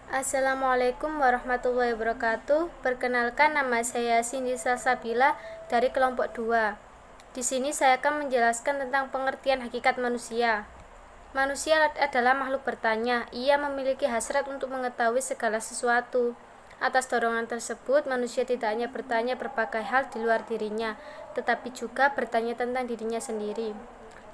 Assalamualaikum warahmatullahi wabarakatuh. Perkenalkan, nama saya Cindy Salsabila dari kelompok 2. Di sini saya akan menjelaskan tentang pengertian hakikat manusia. Manusia adalah makhluk bertanya. Ia memiliki hasrat untuk mengetahui segala sesuatu. Atas dorongan tersebut, manusia tidak hanya bertanya berbagai hal di luar dirinya, tetapi juga bertanya tentang dirinya sendiri.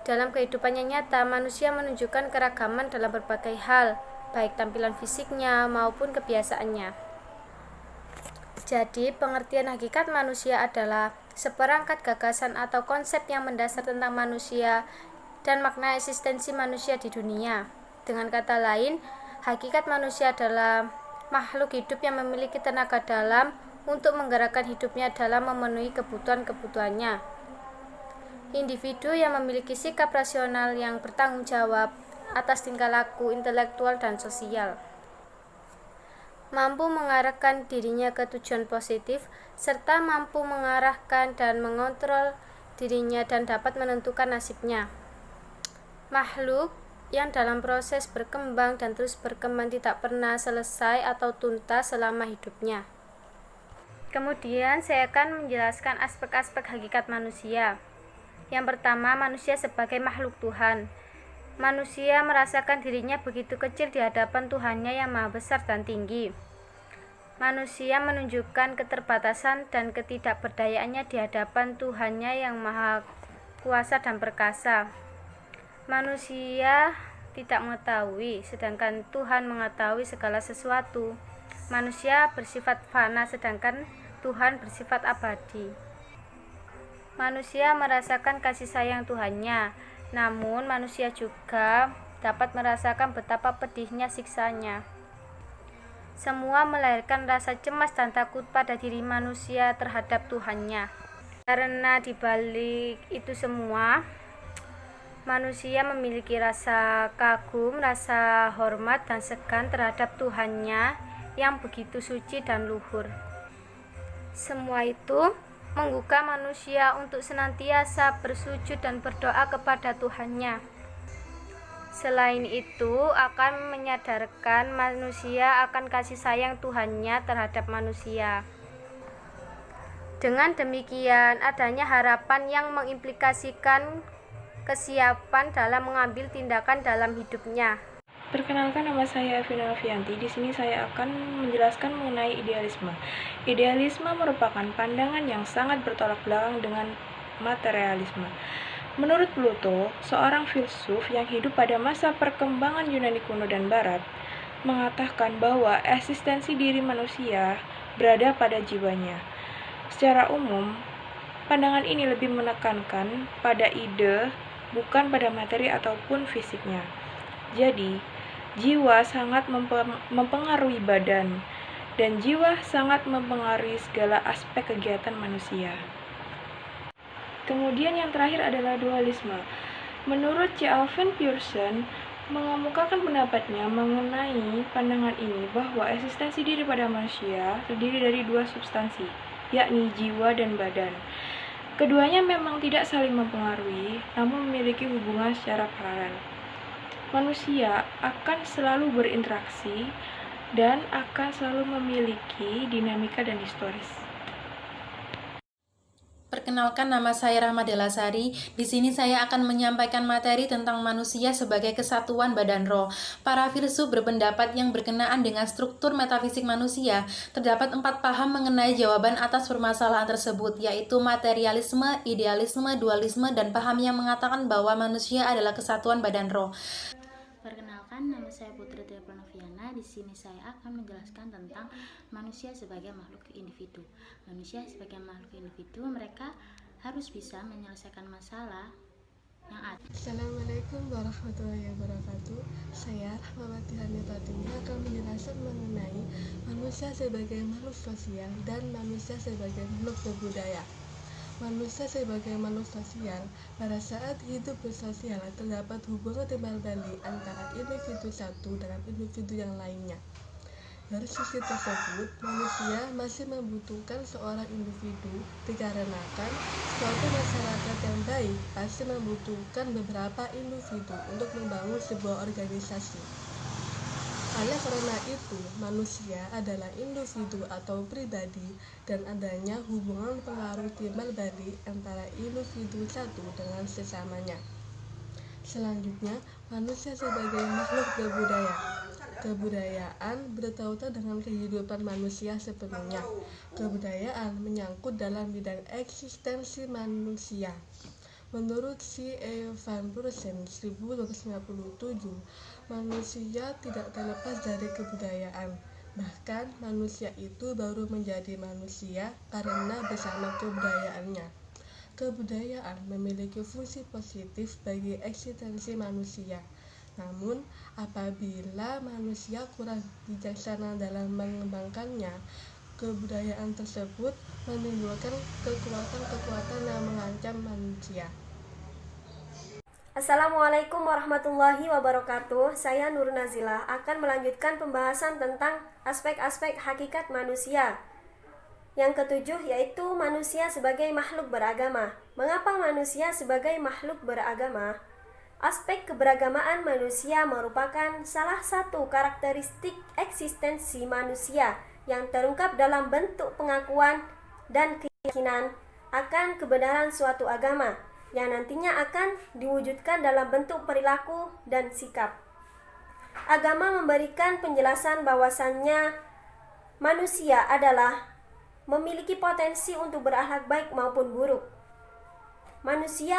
Dalam kehidupannya nyata, manusia menunjukkan keragaman dalam berbagai hal, baik tampilan fisiknya maupun kebiasaannya. Jadi, pengertian hakikat manusia adalah seperangkat gagasan atau konsep yang mendasar tentang manusia dan makna eksistensi manusia di dunia. Dengan kata lain, hakikat manusia adalah makhluk hidup yang memiliki tenaga dalam untuk menggerakkan hidupnya dalam memenuhi kebutuhan-kebutuhannya. Individu yang memiliki sikap rasional yang bertanggung jawab atas tingkah laku intelektual dan sosial, mampu mengarahkan dirinya ke tujuan positif, serta mampu mengarahkan dan mengontrol dirinya dan dapat menentukan nasibnya. Makhluk yang dalam proses berkembang dan terus berkembang, tidak pernah selesai atau tuntas selama hidupnya. Kemudian saya akan menjelaskan aspek-aspek hakikat manusia. Yang pertama, manusia sebagai makhluk Tuhan. Manusia merasakan dirinya begitu kecil di hadapan Tuhannya yang maha besar dan tinggi. Manusia menunjukkan keterbatasan dan ketidakberdayaannya di hadapan Tuhannya yang maha kuasa dan perkasa. Manusia tidak mengetahui, sedangkan Tuhan mengetahui segala sesuatu. Manusia bersifat fana, sedangkan Tuhan bersifat abadi. Manusia merasakan kasih sayang Tuhannya, namun manusia juga dapat merasakan betapa pedihnya siksanya. Semua melahirkan rasa cemas dan takut pada diri manusia terhadap Tuhannya. Karena dibalik itu semua, manusia memiliki rasa kagum, rasa hormat dan segan terhadap Tuhannya yang begitu suci dan luhur. Semua itu menggugah manusia untuk senantiasa bersujud dan berdoa kepada Tuhannya. Selain itu, akan menyadarkan manusia akan kasih sayang Tuhannya terhadap manusia. Dengan demikian, adanya harapan yang mengimplikasikan kesiapan dalam mengambil tindakan dalam hidupnya. Perkenalkan, nama saya Evina Alfianti. Di sini saya akan menjelaskan mengenai idealisme. Idealisme merupakan pandangan yang sangat bertolak belakang dengan materialisme. Menurut Plato, seorang filsuf yang hidup pada masa perkembangan Yunani kuno dan Barat, mengatakan bahwa eksistensi diri manusia berada pada jiwanya. Secara umum, pandangan ini lebih menekankan pada ide, bukan pada materi ataupun fisiknya. Jadi, jiwa sangat mempengaruhi badan, dan jiwa sangat mempengaruhi segala aspek kegiatan manusia. Kemudian yang terakhir adalah dualisme. Menurut C. Alvin Pearson, mengemukakan pendapatnya mengenai pandangan ini bahwa eksistensi diri pada manusia terdiri dari dua substansi, yakni jiwa dan badan. Keduanya memang tidak saling mempengaruhi, namun memiliki hubungan secara paralel. Manusia akan selalu berinteraksi dan akan selalu memiliki dinamika dan historis. Perkenalkan, nama saya Rahma Delasari. Di sini saya akan menyampaikan materi tentang manusia sebagai kesatuan badan roh. Para filsuf berpendapat yang berkenaan dengan struktur metafisik manusia. Terdapat 4 paham mengenai jawaban atas permasalahan tersebut, yaitu materialisme, idealisme, dualisme, dan paham yang mengatakan bahwa manusia adalah kesatuan badan roh. Perkenalkan, nama saya Putri Tia Pranoviana. Di sini saya akan menjelaskan tentang manusia sebagai makhluk individu. Manusia sebagai makhluk individu, mereka harus bisa menyelesaikan masalah yang ada. Assalamualaikum warahmatullahi wabarakatuh. Saya Rahmawati Hanifatini akan menjelaskan mengenai manusia sebagai makhluk sosial dan manusia sebagai makhluk berbudaya. Manusia sebagai makhluk sosial, pada saat hidup bersosial terdapat hubungan timbal balik antara individu satu dengan individu yang lainnya. Dari sisi tersebut, manusia masih membutuhkan seorang individu dikarenakan suatu masyarakat yang baik pasti membutuhkan beberapa individu untuk membangun sebuah organisasi. Oleh karena itu, manusia adalah individu atau pribadi dan adanya hubungan pengaruh timbal balik antara individu satu dengan sesamanya. Selanjutnya, manusia sebagai makhluk berbudaya. Kebudayaan bertautan dengan kehidupan manusia sepenuhnya. Kebudayaan menyangkut dalam bidang eksistensi manusia. Menurut C. E. Van Brussen 1997, manusia tidak terlepas dari kebudayaan. Bahkan manusia itu baru menjadi manusia karena bersama kebudayaannya. Kebudayaan memiliki fungsi positif bagi eksistensi manusia. Namun, apabila manusia kurang bijaksana dalam mengembangkannya, kebudayaan tersebut menimbulkan kekuatan-kekuatan yang mengancam manusia. Assalamualaikum warahmatullahi wabarakatuh. Saya Nur Nazila akan melanjutkan pembahasan tentang aspek-aspek hakikat manusia. Yang ketujuh yaitu manusia sebagai makhluk beragama. Mengapa manusia sebagai makhluk beragama? Aspek keberagamaan manusia merupakan salah satu karakteristik eksistensi manusia yang terungkap dalam bentuk pengakuan dan keyakinan akan kebenaran suatu agama yang nantinya akan diwujudkan dalam bentuk perilaku dan sikap. Agama memberikan penjelasan bahwasannya manusia adalah memiliki potensi untuk berakhlak baik maupun buruk. Manusia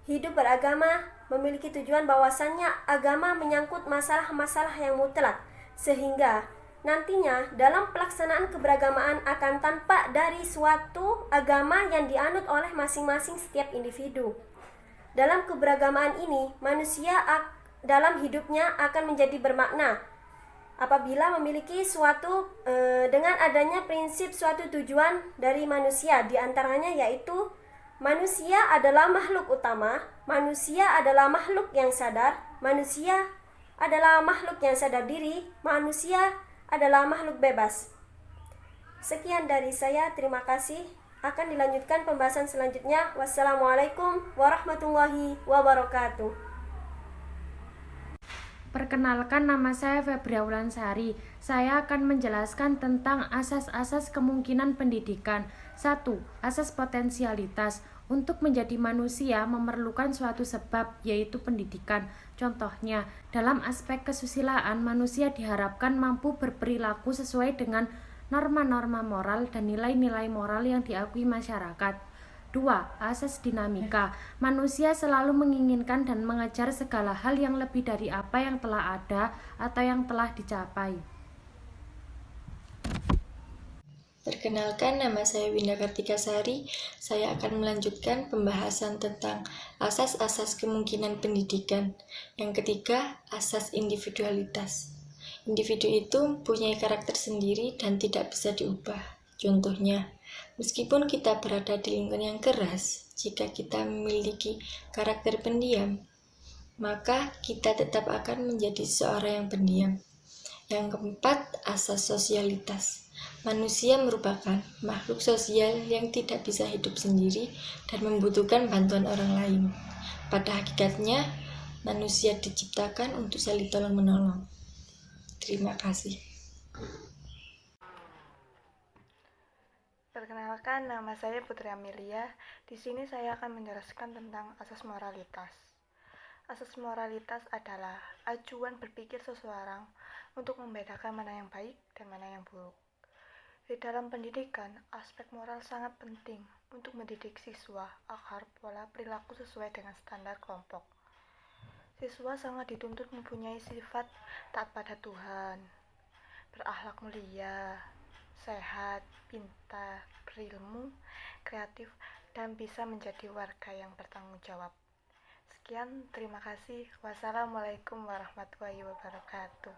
hidup beragama memiliki tujuan bahwasannya agama menyangkut masalah-masalah yang mutlak, sehingga nantinya dalam pelaksanaan keberagamaan akan tampak dari suatu agama yang dianut oleh masing-masing setiap individu. Dalam keberagamaan ini, manusia dalam hidupnya akan menjadi bermakna apabila memiliki suatu dengan adanya prinsip suatu tujuan dari manusia, diantaranya yaitu manusia adalah makhluk utama, manusia adalah makhluk yang sadar, manusia adalah makhluk yang sadar diri, manusia adalah makhluk bebas. Sekian dari saya, terima kasih. Akan dilanjutkan pembahasan selanjutnya. Wassalamualaikum warahmatullahi wabarakatuh. Perkenalkan, nama saya Febria Wulansari. Saya akan menjelaskan tentang asas-asas kemungkinan pendidikan. 1. Asas potensialitas. Untuk menjadi manusia memerlukan suatu sebab, yaitu pendidikan. Contohnya, dalam aspek kesusilaan, manusia diharapkan mampu berperilaku sesuai dengan norma-norma moral dan nilai-nilai moral yang diakui masyarakat. 2. Asas dinamika. Manusia selalu menginginkan dan mengejar segala hal yang lebih dari apa yang telah ada atau yang telah dicapai. Perkenalkan, nama saya Winda Kartikasari. Saya akan melanjutkan pembahasan tentang asas-asas kemungkinan pendidikan. Yang ketiga, asas individualitas. Individu itu mempunyai karakter sendiri dan tidak bisa diubah. Contohnya, meskipun kita berada di lingkungan yang keras, jika kita memiliki karakter pendiam, maka kita tetap akan menjadi seorang yang pendiam. Yang keempat, asas sosialitas. Manusia merupakan makhluk sosial yang tidak bisa hidup sendiri dan membutuhkan bantuan orang lain. Pada hakikatnya, manusia diciptakan untuk saling tolong-menolong. Terima kasih. Perkenalkan, nama saya Putri Amelia. Di sini saya akan menjelaskan tentang asas moralitas. Asas moralitas adalah acuan berpikir seseorang untuk membedakan mana yang baik dan mana yang buruk. Di dalam pendidikan, aspek moral sangat penting untuk mendidik siswa agar pola perilaku sesuai dengan standar kelompok. Siswa sangat dituntut mempunyai sifat taat pada Tuhan, berakhlak mulia, sehat, pintar, berilmu, kreatif, dan bisa menjadi warga yang bertanggung jawab. Sekian, terima kasih. Wassalamualaikum warahmatullahi wabarakatuh.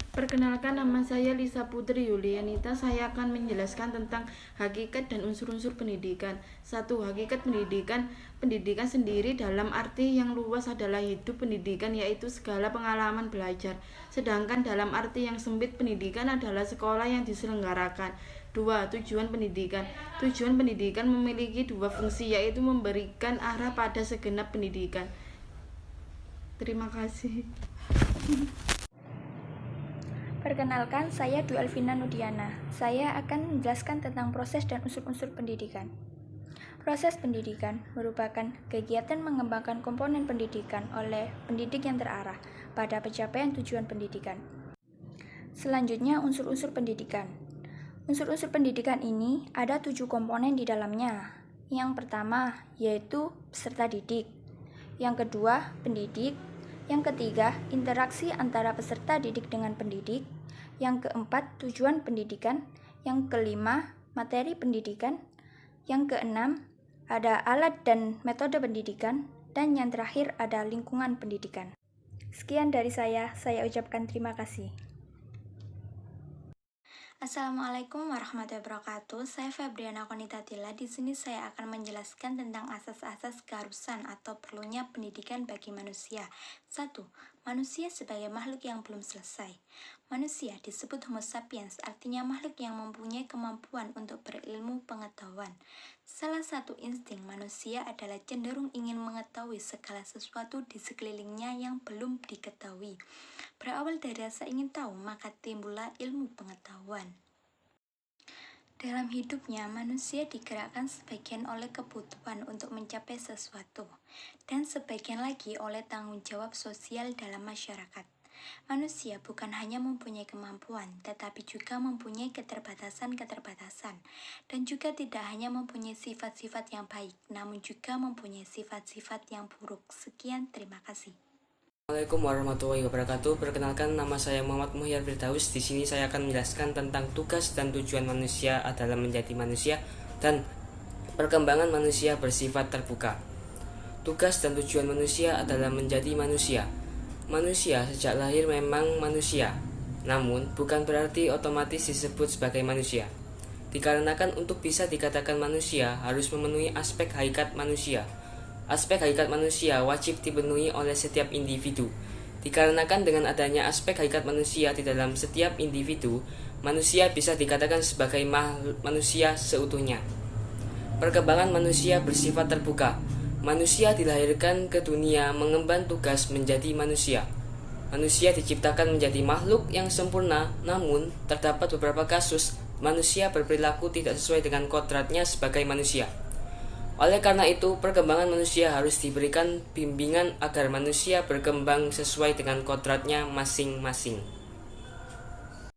Perkenalkan, nama saya Lisa Putri Yulianita. Saya akan menjelaskan tentang hakikat dan unsur-unsur pendidikan. 1. Hakikat pendidikan. Pendidikan sendiri dalam arti yang luas adalah hidup pendidikan, yaitu segala pengalaman belajar. Sedangkan dalam arti yang sempit, pendidikan adalah sekolah yang diselenggarakan. 2. Tujuan pendidikan. Tujuan pendidikan memiliki dua fungsi, yaitu memberikan arah pada segenap pendidikan. Terima kasih. Perkenalkan, saya Dwi Elvina Nudiana. Saya akan menjelaskan tentang proses dan unsur-unsur pendidikan. Proses pendidikan merupakan kegiatan mengembangkan komponen pendidikan oleh pendidik yang terarah pada pencapaian tujuan pendidikan. Selanjutnya, unsur-unsur pendidikan. Unsur-unsur pendidikan ini ada 7 komponen di dalamnya. Yang pertama yaitu peserta didik. Yang kedua, pendidik. Yang ketiga, interaksi antara peserta didik dengan pendidik. Yang keempat, tujuan pendidikan. Yang kelima, materi pendidikan. Yang keenam, ada alat dan metode pendidikan. Dan yang terakhir, ada lingkungan pendidikan. Sekian dari saya ucapkan terima kasih. Assalamualaikum warahmatullahi wabarakatuh. Saya Febriana Konitatila. Di sini saya akan menjelaskan tentang asas-asas keharusan atau perlunya pendidikan bagi manusia. 1. Manusia sebagai makhluk yang belum selesai. Manusia disebut Homo sapiens, artinya makhluk yang mempunyai kemampuan untuk berilmu pengetahuan. Salah satu insting manusia adalah cenderung ingin mengetahui segala sesuatu di sekelilingnya yang belum diketahui. Berawal dari rasa ingin tahu, maka timbullah ilmu pengetahuan. Dalam hidupnya, manusia digerakkan sebagian oleh kebutuhan untuk mencapai sesuatu, dan sebagian lagi oleh tanggung jawab sosial dalam masyarakat. Manusia bukan hanya mempunyai kemampuan, tetapi juga mempunyai keterbatasan-keterbatasan, dan juga tidak hanya mempunyai sifat-sifat yang baik, namun juga mempunyai sifat-sifat yang buruk. Sekian, terima kasih. Assalamualaikum warahmatullahi wabarakatuh. Perkenalkan, nama saya Muhammad Muhyar Firdaus. Di sini saya akan menjelaskan tentang tugas dan tujuan manusia adalah menjadi manusia dan perkembangan manusia bersifat terbuka. Tugas dan tujuan manusia adalah menjadi manusia. Manusia sejak lahir memang manusia, namun bukan berarti otomatis disebut sebagai manusia. Dikarenakan untuk bisa dikatakan manusia harus memenuhi aspek hakikat manusia. Aspek hakikat manusia wajib dipenuhi oleh setiap individu. Dikarenakan dengan adanya aspek hakikat manusia di dalam setiap individu, manusia bisa dikatakan sebagai manusia seutuhnya. Perkembangan manusia bersifat terbuka. Manusia dilahirkan ke dunia mengemban tugas menjadi manusia. Manusia diciptakan menjadi makhluk yang sempurna, namun terdapat beberapa kasus manusia berperilaku tidak sesuai dengan kodratnya sebagai manusia. Oleh karena itu, perkembangan manusia harus diberikan bimbingan agar manusia berkembang sesuai dengan kodratnya masing-masing.